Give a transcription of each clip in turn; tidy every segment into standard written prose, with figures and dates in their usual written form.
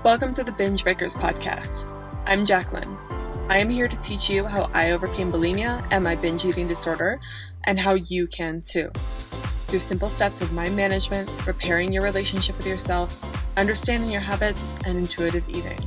Welcome to the Binge Breakers podcast. I'm Jacqueline. I am here to teach you how I overcame bulimia and my binge eating disorder, and how you can too. Through simple steps of mind management, repairing your relationship with yourself, understanding your habits, and intuitive eating.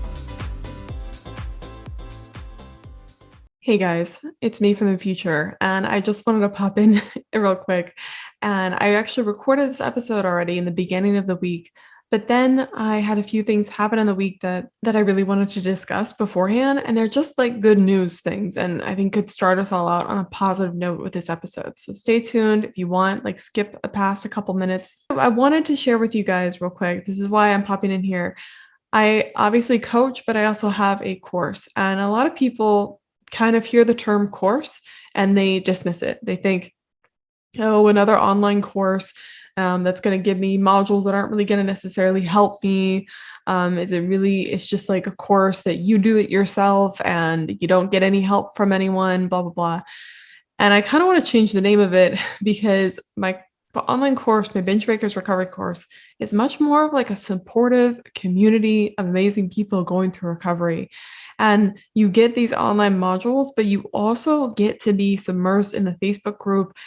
Hey guys, it's me from the future, and I just wanted to pop in real quick. And I actually recorded this episode already in the beginning of the week, but then I had a few things happen in the week that I really wanted to discuss beforehand, and they're just like good news things, and I think could start us all out on a positive note with this episode. So stay tuned if you want, like skip past a couple minutes. I wanted to share with you guys real quick. This is why I'm popping in here. I obviously coach, but I also have a course, and a lot of people kind of hear the term course and they dismiss it. They think, oh, another online course that's going to give me modules that aren't really going to necessarily help me. It's just like a course that you do it yourself and you don't get any help from anyone, blah, blah, blah. And I kind of want to change the name of it because my online course, my Binge Breakers Recovery course, is much more of like a supportive community of amazing people going through recovery. And you get these online modules, but you also get to be submersed in the Facebook group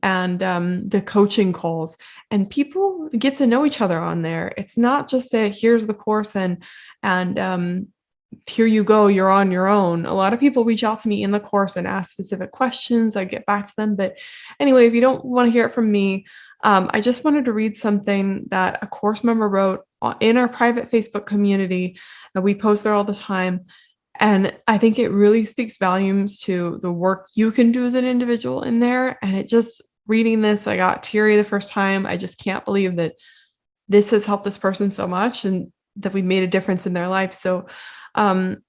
and the coaching calls, and people get to know each other on there. It's not just a here's the course and here you go, you're on your own. A lot of people reach out to me in the course and ask specific questions. I get back to them. But anyway, if you don't want to hear it from me, I just wanted to read something that a course member wrote in our private Facebook community that we post there all the time. And I think it really speaks volumes to the work you can do as an individual in there. And it just reading this, I got teary the first time. I just can't believe that this has helped this person so much and that we made a difference in their life. So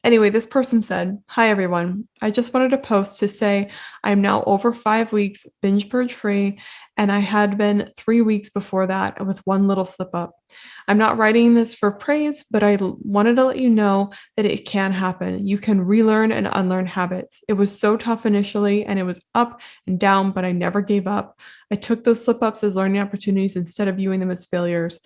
anyway, this person said, "Hi everyone. I just wanted to post to say I'm now over 5 weeks binge purge free, and I had been 3 weeks before that with one little slip up. I'm not writing this for praise, but I wanted to let you know that it can happen. You can relearn and unlearn habits. It was so tough initially, and it was up and down, but I never gave up. I took those slip ups as learning opportunities instead of viewing them as failures.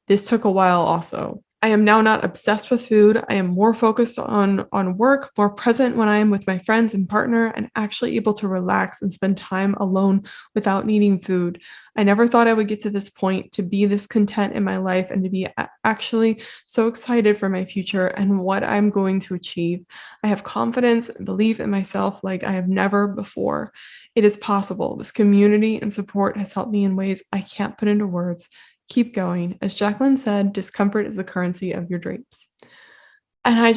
This took a while also. I am now not obsessed with food. I am more focused on work, more present when I am with my friends and partner, and actually able to relax and spend time alone without needing food. I never thought I would get to this point, to be this content in my life, and to be actually so excited for my future and what I'm going to achieve. I have confidence and belief in myself like I have never before. It is possible. This community and support has helped me in ways I can't put into words. Keep going. As Jacqueline said, discomfort is the currency of your dreams." And I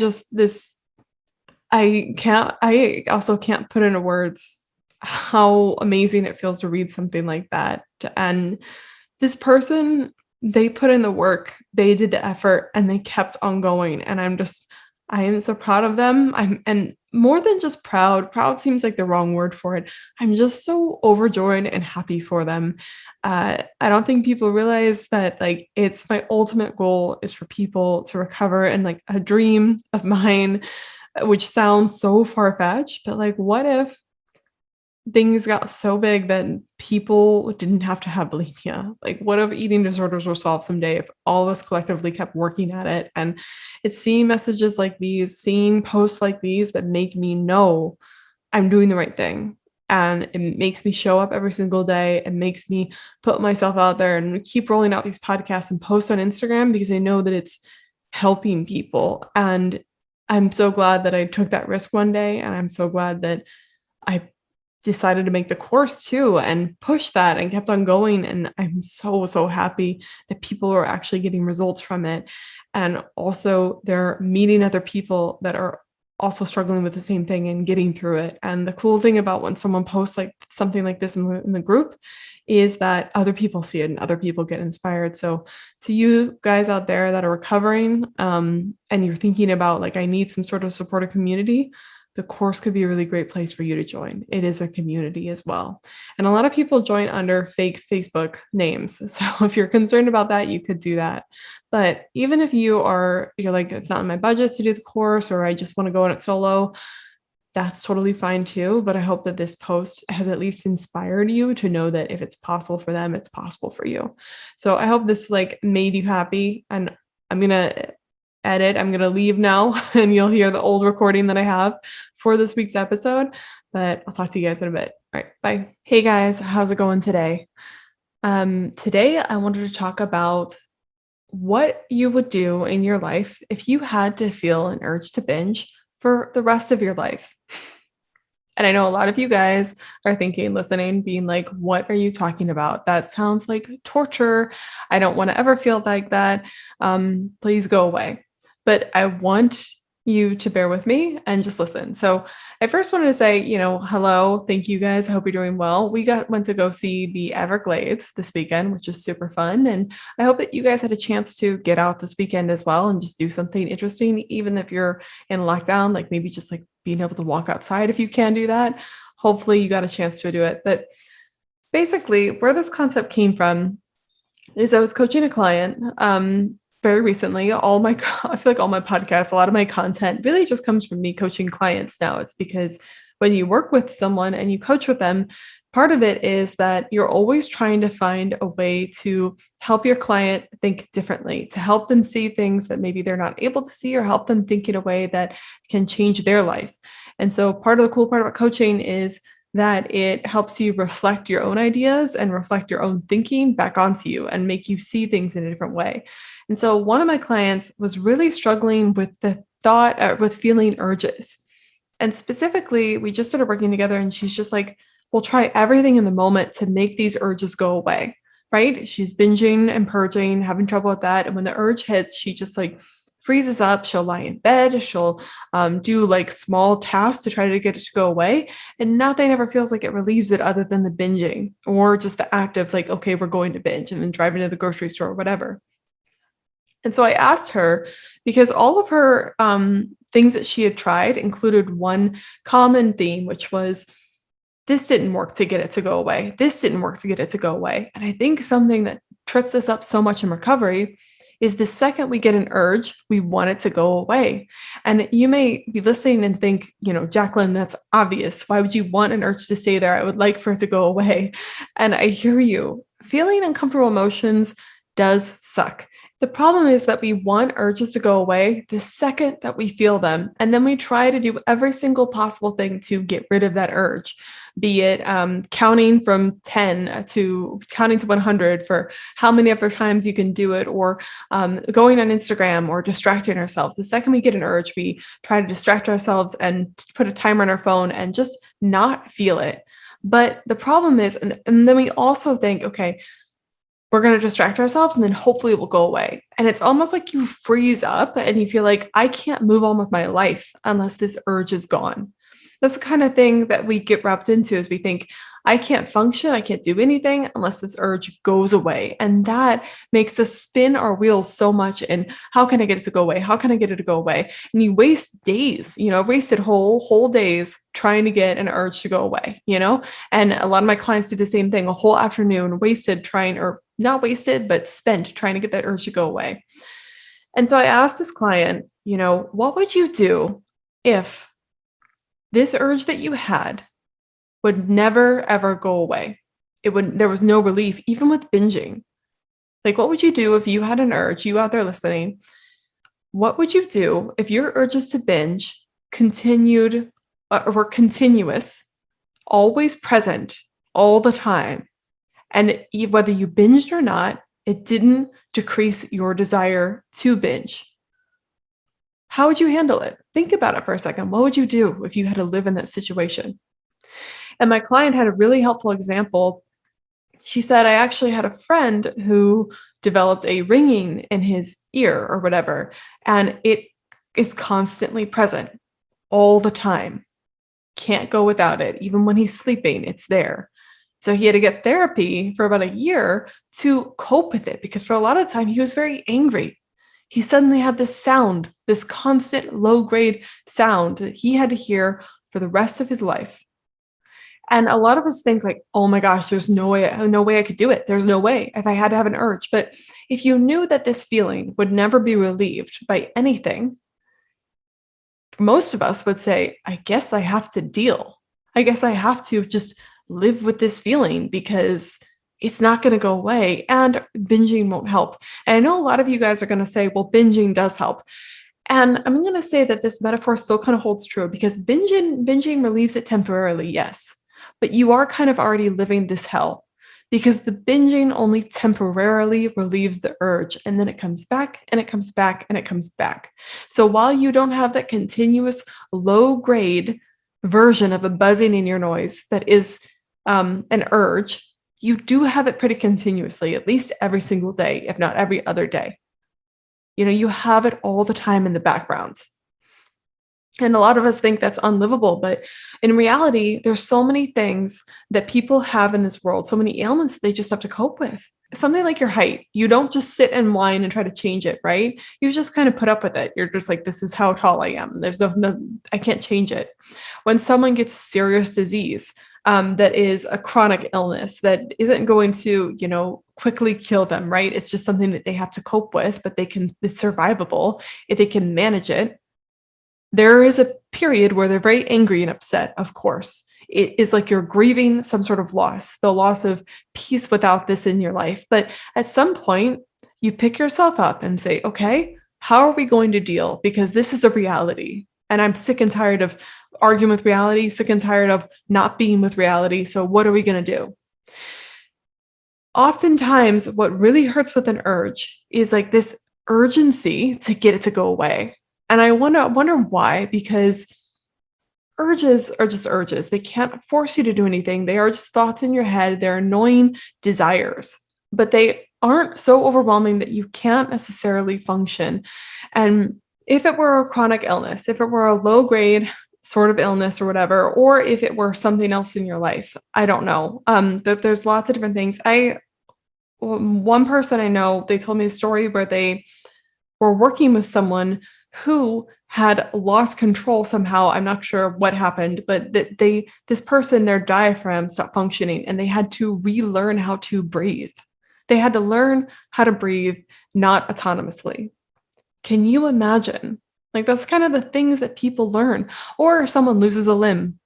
also can't put into words how amazing it feels to read something like that. And this person, they put in the work, they did the effort, and they kept on going. And I am so proud of them. And more than just proud seems like the wrong word for it. I'm just so overjoyed and happy for them. I don't think people realize that like it's my ultimate goal is for people to recover, and like a dream of mine, which sounds so far-fetched, but like what if things got so big that people didn't have to have bulimia? Like, what if eating disorders were solved someday if all of us collectively kept working at it? And it's seeing messages like these, seeing posts like these that make me know I'm doing the right thing. And it makes me show up every single day. It makes me put myself out there and keep rolling out these podcasts and post on Instagram because I know that it's helping people. And I'm so glad that I took that risk one day. And I'm so glad that I decided to make the course too and push that and kept on going. And I'm so, so happy that people are actually getting results from it. And also they're meeting other people that are also struggling with the same thing and getting through it. And the cool thing about when someone posts like something like this in the group is that other people see it and other people get inspired. So to you guys out there that are recovering, and you're thinking about like, I need some sort of supportive community, the course could be a really great place for you to join. It is a community as well. And a lot of people join under fake Facebook names. So if you're concerned about that, you could do that. But even if you're like, it's not in my budget to do the course, or I just want to go on it solo, that's totally fine too. But I hope that this post has at least inspired you to know that if it's possible for them, it's possible for you. So I hope this like made you happy. And I'm going to edit. I'm going to leave now and you'll hear the old recording that I have for this week's episode, but I'll talk to you guys in a bit. All right, bye. Hey guys, how's it going today? Today I wanted to talk about what you would do in your life if you had to feel an urge to binge for the rest of your life. And I know a lot of you guys are thinking, listening, being like, what are you talking about? That sounds like torture. I don't want to ever feel like that. Please go away. But I want you to bear with me and just listen. So I first wanted to say, hello. Thank you guys. I hope you're doing well. We went to go see the Everglades this weekend, which was super fun. And I hope that you guys had a chance to get out this weekend as well and just do something interesting, even if you're in lockdown, like maybe just like being able to walk outside if you can do that. Hopefully you got a chance to do it. But basically where this concept came from is I was coaching a client very recently. I feel like all my podcasts, a lot of my content really just comes from me coaching clients now. It's because when you work with someone and you coach with them, part of it is that you're always trying to find a way to help your client think differently, to help them see things that maybe they're not able to see, or help them think in a way that can change their life. And so part of the cool part about coaching is that it helps you reflect your own ideas and reflect your own thinking back onto you and make you see things in a different way. And so one of my clients was really struggling with the thought, with feeling urges. And specifically, we just started working together and she's just like, we'll try everything in the moment to make these urges go away, right? She's binging and purging, having trouble with that. And when the urge hits, she just like freezes up. She'll lie in bed. She'll do like small tasks to try to get it to go away. And nothing ever feels like it relieves it other than the binging or just the act of like, okay, we're going to binge, and then driving to the grocery store or whatever. And so I asked her, because all of her things that she had tried included one common theme, which was, this didn't work to get it to go away. This didn't work to get it to go away. And I think something that trips us up so much in recovery is the second we get an urge, we want it to go away. And you may be listening and think, Jacqueline, that's obvious. Why would you want an urge to stay there? I would like for it to go away. And I hear you. Feeling uncomfortable emotions does suck. The problem is that we want urges to go away the second that we feel them. And then we try to do every single possible thing to get rid of that urge, be it counting from 10 to counting to 100 for how many other times you can do it, or going on Instagram, or distracting ourselves. The second we get an urge, we try to distract ourselves and put a timer on our phone and just not feel it. But the problem is, and then we also think, okay, we're going to distract ourselves and then hopefully it will go away. And it's almost like you freeze up and you feel like, I can't move on with my life unless this urge is gone. That's the kind of thing that we get wrapped into, is we think, I can't function, I can't do anything unless this urge goes away. And that makes us spin our wheels so much in, how can I get it to go away? How can I get it to go away? And you waste days, wasted whole days trying to get an urge to go away, And a lot of my clients do the same thing, a whole afternoon wasted trying, or not wasted, but spent trying to get that urge to go away. And so I asked this client, what would you do if this urge that you had would never, ever go away? There was no relief, even with binging. Like, what would you do if you had an urge, you out there listening? What would you do if your urges to binge continued, were continuous, always present, all the time? And whether you binged or not, it didn't decrease your desire to binge. How would you handle it? Think about it for a second. What would you do if you had to live in that situation? And my client had a really helpful example. She said, I actually had a friend who developed a ringing in his ear or whatever, and it is constantly present all the time. Can't go without it. Even when he's sleeping, it's there. So he had to get therapy for about a year to cope with it, because for a lot of time he was very angry. He suddenly had this sound, this constant low-grade sound that he had to hear for the rest of his life. And a lot of us think like, oh my gosh, there's no way I could do it. There's no way if I had to have an urge. But if you knew that this feeling would never be relieved by anything, most of us would say, I guess I have to deal. I guess I have to just live with this feeling, because it's not going to go away, and binging won't help. And I know a lot of you guys are going to say, well, binging does help. And I'm going to say that this metaphor still kind of holds true, because binging relieves it temporarily, yes, but you are kind of already living this hell, because the binging only temporarily relieves the urge, and then it comes back and it comes back and it comes back. So while you don't have that continuous low grade version of a buzzing in your noise that is an urge, you do have it pretty continuously, at least every single day, if not every other day. You have it all the time in the background. And a lot of us think that's unlivable, but in reality, there's so many things that people have in this world, so many ailments that they just have to cope with. Something like your height, you don't just sit and whine and try to change it, right? You just kind of put up with it. You're just like, this is how tall I am. There's no I can't change it. When someone gets a serious disease, that is a chronic illness that isn't going to, quickly kill them, right? It's just something that they have to cope with, but it's survivable if they can manage it. There is a period where they're very angry and upset, of course. It is like you're grieving some sort of loss, the loss of peace without this in your life. But at some point, you pick yourself up and say, okay, how are we going to deal? Because this is a reality. And I'm sick and tired of arguing with reality, sick and tired of not being with reality. So what are we going to do? Oftentimes, what really hurts with an urge is like this urgency to get it to go away. And I wonder why, because urges are just urges. They can't force you to do anything. They are just thoughts in your head. They're annoying desires, but they aren't so overwhelming that you can't necessarily function. And if it were a chronic illness, if it were a low grade sort of illness or whatever, or if it were something else in your life, I don't know. There's lots of different things. One person I know, they told me a story where they were working with someone who had lost control somehow. I'm not sure what happened, but this person, their diaphragm stopped functioning, and they had to relearn how to breathe. They had to learn how to breathe, not autonomously. Can you imagine? Like, that's kind of the things that people learn. Or someone loses a limb.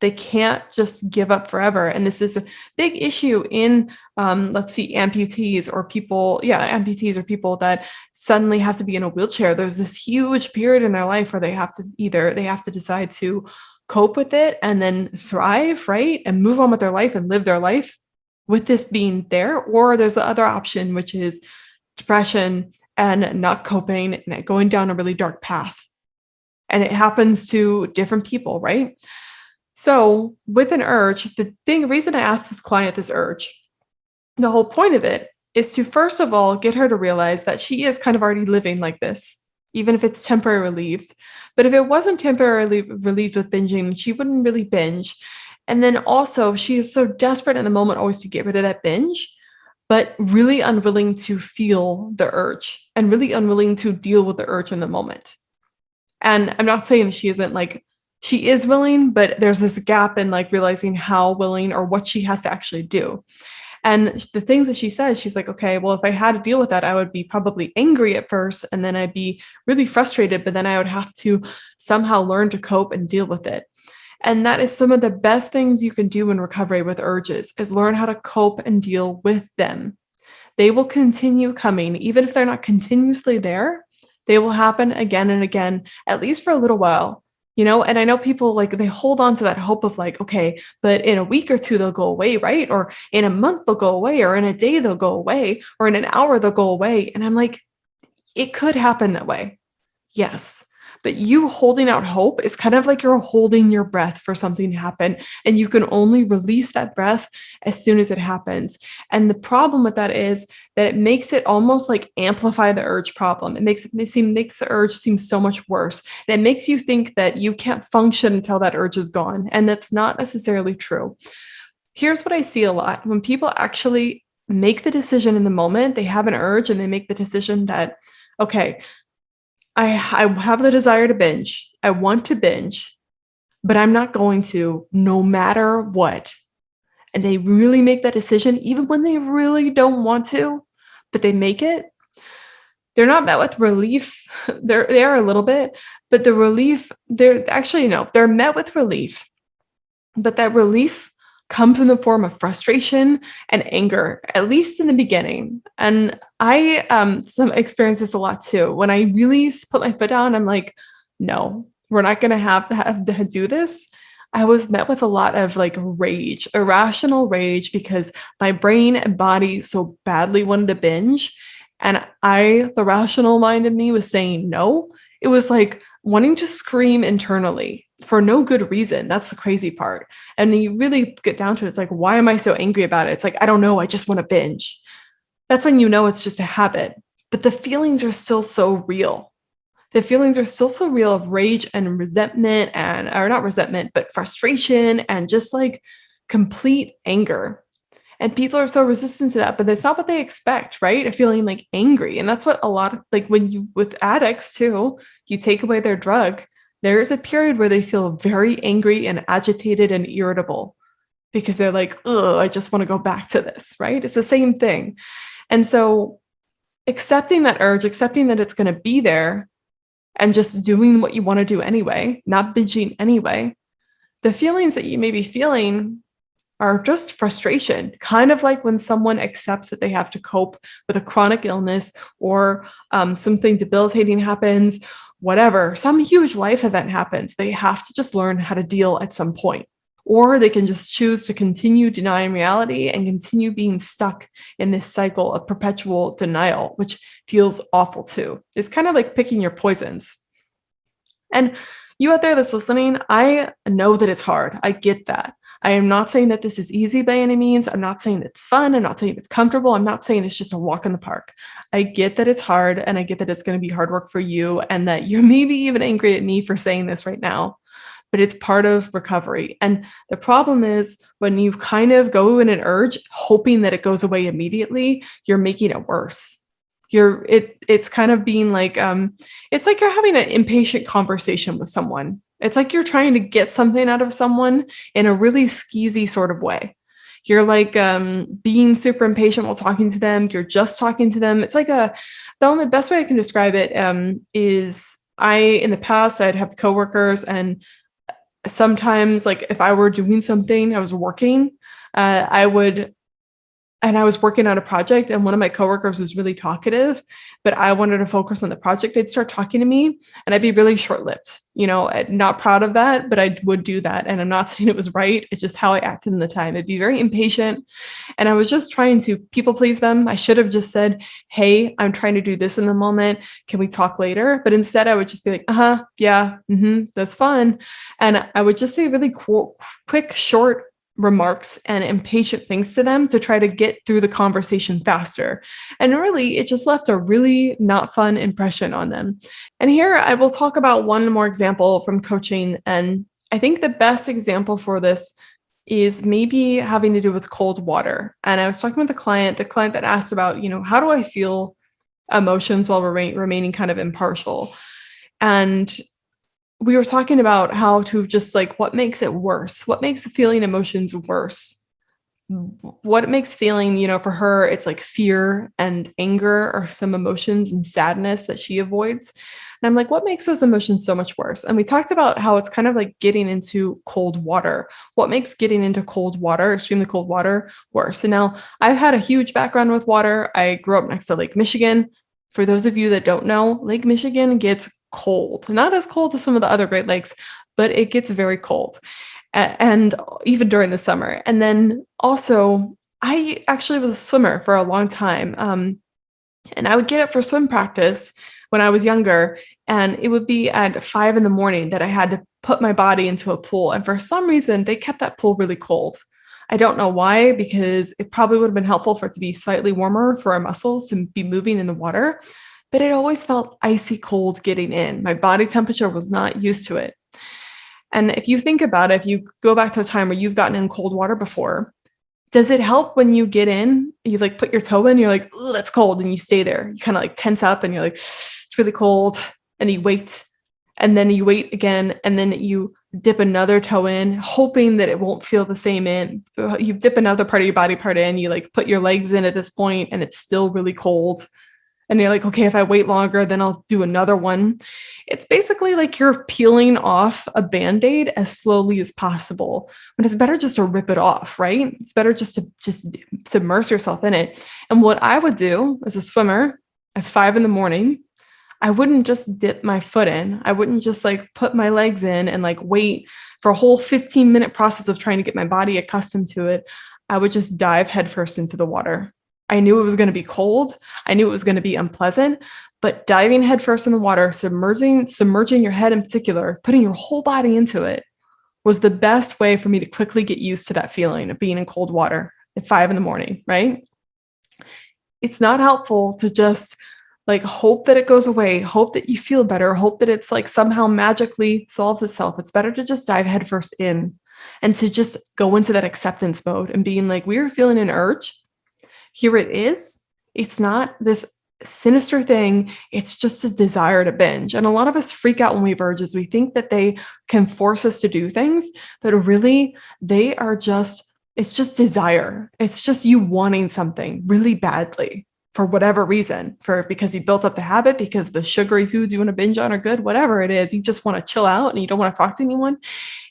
They can't just give up forever. And this is a big issue in, amputees or people that suddenly have to be in a wheelchair. There's this huge period in their life where they have to decide to cope with it and then thrive, right? And move on with their life and live their life with this being there. Or there's the other option, which is depression and not coping and going down a really dark path. And it happens to different people, right? So with an urge, the reason I asked this client this urge, the whole point of it is to, first of all, get her to realize that she is kind of already living like this, even if it's temporarily relieved. But if it wasn't temporarily relieved with binging, she wouldn't really binge. And then also, she is so desperate in the moment always to get rid of that binge, but really unwilling to feel the urge and really unwilling to deal with the urge in the moment. And I'm not saying she isn't she is willing, but there's this gap in realizing how willing or what she has to actually do. And the things that she says, she's like, okay, well, if I had to deal with that, I would be probably angry at first, and then I'd be really frustrated, but then I would have to somehow learn to cope and deal with it. And that is some of the best things you can do in recovery with urges, is learn how to cope and deal with them. They will continue coming, even if they're not continuously there. They will happen again and again, at least for a little while. And I know people they hold on to that hope of okay, but in a week or two, they'll go away, right? Or in a month, they'll go away, or in a day, they'll go away, or in an hour, they'll go away. And I'm like, it could happen that way. Yes. But you holding out hope is kind of like you're holding your breath for something to happen. And you can only release that breath as soon as it happens. And the problem with that is that it makes it almost amplify the urge problem. It makes the urge seem so much worse. And it makes you think that you can't function until that urge is gone. And that's not necessarily true. Here's what I see a lot. When people actually make the decision in the moment, they have an urge and they make the decision that, okay, I have the desire to binge. I want to binge, but I'm not going to, no matter what. And they really make that decision, even when they really don't want to, but they make it. They're not met with relief. They are a little bit, but the relief, they're met with relief. But that relief comes in the form of frustration and anger, at least in the beginning. And I some experience this a lot too. When I really put my foot down, I'm like, no, we're not going to have to do this. I was met with a lot of like rage, irrational rage, because my brain and body so badly wanted to binge. And the rational mind of me was saying no. It was like wanting to scream internally for no good reason. That's the crazy part. And you really get down to it. It's like, why am I so angry about it? It's like, I don't know. I just want to binge. That's when you know it's just a habit. But the feelings are still so real. The feelings are still so real of rage and resentment or not resentment, but frustration and just like complete anger. And people are so resistant to that, but that's not what they expect, right? Feeling like angry. And that's what a lot of like with addicts too, you take away their drug, there is a period where they feel very angry and agitated and irritable because they're like, ugh, I just want to go back to this, right? It's the same thing. And so accepting that urge, accepting that it's going to be there and just doing what you want to do anyway, not binging anyway, the feelings that you may be feeling are just frustration, kind of like when someone accepts that they have to cope with a chronic illness or something debilitating happens, whatever, some huge life event happens. They have to just learn how to deal at some point. Or they can just choose to continue denying reality and continue being stuck in this cycle of perpetual denial, which feels awful too. It's kind of like picking your poisons. And you out there that's listening, I know that it's hard. I get that. I am not saying that this is easy by any means. I'm not saying it's fun. I'm not saying it's comfortable. I'm not saying it's just a walk in the park. I get that it's hard, and I get that it's going to be hard work for you, and that you're maybe even angry at me for saying this right now. But it's part of recovery. And the problem is when you kind of go in an urge, hoping that it goes away immediately, you're making it worse. It's kind of being like, it's like you're having an impatient conversation with someone. It's like you're trying to get something out of someone in a really skeezy sort of way. You're like being super impatient while talking to them. You're just talking to them. It's like the only best way I can describe it is in the past, I'd have coworkers, and sometimes like if I were doing something, I was working, I was working on a project, and one of my coworkers was really talkative, but I wanted to focus on the project. They'd start talking to me and I'd be really short-lived, not proud of that, but I would do that. And I'm not saying it was right. It's just how I acted in the time. I'd be very impatient, and I was just trying to people please them. I should have just said, hey, I'm trying to do this in the moment. Can we talk later? But instead I would just be like, yeah, that's fun. And I would just say really quick, short remarks and impatient things to them to try to get through the conversation faster. And really, it just left a really not fun impression on them. And here I will talk about one more example from coaching. And I think the best example for this is maybe having to do with cold water. And I was talking with the client that asked about, how do I feel emotions while remaining kind of impartial? And we were talking about how to just like, what makes it worse? What makes feeling emotions worse? What makes feeling, for her, it's like fear and anger or some emotions and sadness that she avoids. And I'm like, what makes those emotions so much worse? And we talked about how it's kind of like getting into cold water. What makes getting into cold water, extremely cold water, worse? And now I've had a huge background with water. I grew up next to Lake Michigan. For those of you that don't know, Lake Michigan gets cold, not as cold as some of the other Great Lakes, but it gets very cold. And even during the summer. And then also, I actually was a swimmer for a long time. And I would get up for swim practice when I was younger, and it would be at 5 a.m. that I had to put my body into a pool. And for some reason, they kept that pool really cold. I don't know why, because it probably would have been helpful for it to be slightly warmer for our muscles to be moving in the water. But it always felt icy cold getting in. My body temperature was not used to it. And if you think about it, if you go back to a time where you've gotten in cold water before, does it help when you get in, you like put your toe in, you're like, oh, that's cold, and you stay there. You kind of like tense up and you're like, it's really cold. And you wait, and then you wait again, and then you dip another toe in, hoping that it won't feel the same in. You dip another part of your body part in, you like put your legs in at this point, and it's still really cold. And you're like, okay, if I wait longer, then I'll do another one. It's basically like you're peeling off a Band-Aid as slowly as possible. But it's better just to rip it off, right? It's better just to submerge yourself in it. And what I would do as a swimmer at 5 a.m, I wouldn't just dip my foot in. I wouldn't just like put my legs in and like wait for a whole 15-minute process of trying to get my body accustomed to it. I would just dive headfirst into the water. I knew it was going to be cold. I knew it was going to be unpleasant, but diving headfirst in the water, submerging your head in particular, putting your whole body into it was the best way for me to quickly get used to that feeling of being in cold water at 5 a.m, right? It's not helpful to just like hope that it goes away, hope that you feel better, hope that it's like somehow magically solves itself. It's better to just dive headfirst in and to just go into that acceptance mode and being like, we are feeling an urge. Here it is. It's not this sinister thing. It's just a desire to binge. And a lot of us freak out when we have urges. We think that they can force us to do things, but really it's just desire. It's just you wanting something really badly for whatever reason, because you built up the habit, because the sugary foods you want to binge on are good, whatever it is, you just want to chill out and you don't want to talk to anyone.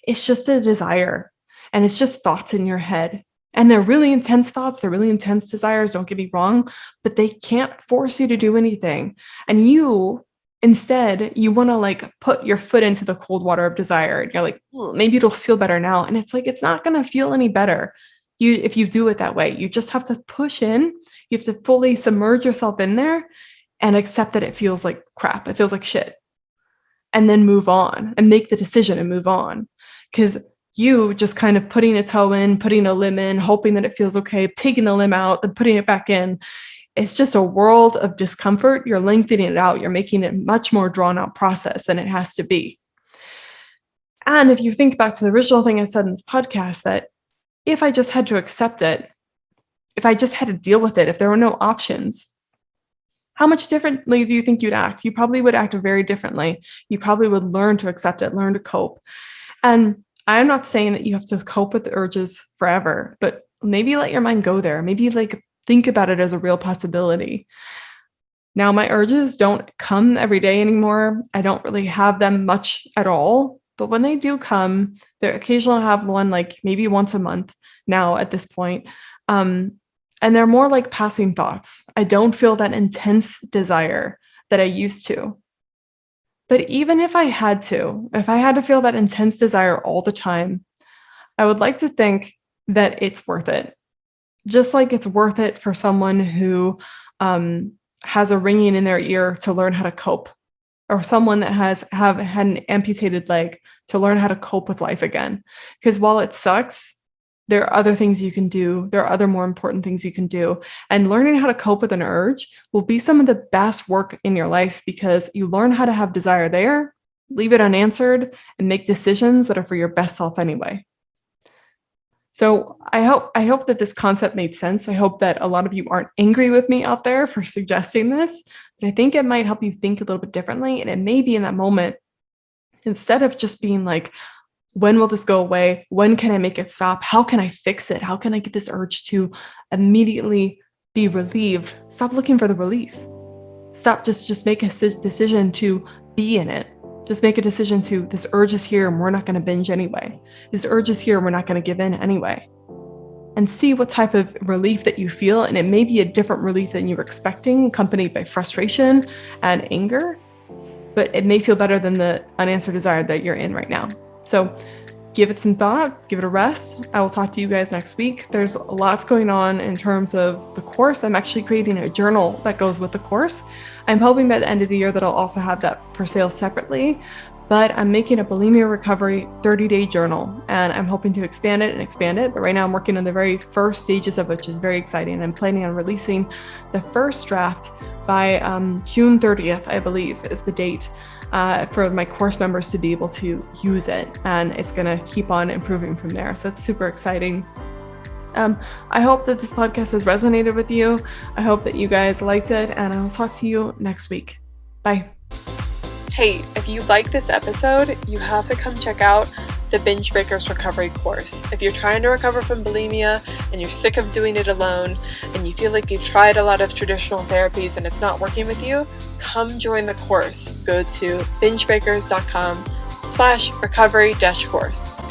It's just a desire. And it's just thoughts in your head. And they're really intense thoughts. They're really intense desires. Don't get me wrong, but they can't force you to do anything. And instead, you want to like put your foot into the cold water of desire. And you're like, maybe it'll feel better now. And it's like, it's not going to feel any better if you do it that way. You just have to push in. You have to fully submerge yourself in there and accept that it feels like crap. It feels like shit. And then move on and make the decision and move on. Because you just kind of putting a toe in, putting a limb in, hoping that it feels okay, taking the limb out, then putting it back in. It's just a world of discomfort. You're lengthening it out. You're making it a much more drawn out process than it has to be. And if you think back to the original thing I said in this podcast, that if I just had to accept it, if I just had to deal with it, if there were no options, how much differently do you think you'd act? You probably would act very differently. You probably would learn to accept it, learn to cope. And I'm not saying that you have to cope with the urges forever, but maybe let your mind go there. Maybe like think about it as a real possibility. Now, my urges don't come every day anymore. I don't really have them much at all. But when they do come, they're occasionally have one like maybe once a month now at this point. And they're more like passing thoughts. I don't feel that intense desire that I used to. But even if I had to feel that intense desire all the time, I would like to think that it's worth it. Just like it's worth it for someone who has a ringing in their ear to learn how to cope, or someone that have had an amputated leg to learn how to cope with life again. Because while it sucks, there are other things you can do. There are other more important things you can do. And learning how to cope with an urge will be some of the best work in your life, because you learn how to have desire there, leave it unanswered, and make decisions that are for your best self anyway. So I hope that this concept made sense. I hope that a lot of you aren't angry with me out there for suggesting this, but I think it might help you think a little bit differently. And it may be in that moment, instead of just being like, when will this go away? When can I make it stop? How can I fix it? How can I get this urge to immediately be relieved? Stop looking for the relief. Stop, just make a decision to be in it. Just make a decision to, this urge is here and we're not going to binge anyway. This urge is here and we're not going to give in anyway. And see what type of relief that you feel. And it may be a different relief than you were expecting, accompanied by frustration and anger, but it may feel better than the unanswered desire that you're in right now. So give it some thought, give it a rest. I will talk to you guys next week. There's lots going on in terms of the course. I'm actually creating a journal that goes with the course. I'm hoping by the end of the year that I'll also have that for sale separately, but I'm making a bulimia recovery 30-day journal, and I'm hoping to expand it. But right now I'm working on the very first stages of it, which is very exciting. I'm planning on releasing the first draft by June 30th, I believe is the date. For my course members to be able to use it, and it's going to keep on improving from there. So it's super exciting. I hope that this podcast has resonated with you. I hope that you guys liked it, and I'll talk to you next week. Bye. Hey, if you like this episode, you have to come check out the Binge Breakers Recovery course. If you're trying to recover from bulimia and you're sick of doing it alone and you feel like you've tried a lot of traditional therapies and it's not working with you, come join the course. Go to bingebreakers.com/recovery-course.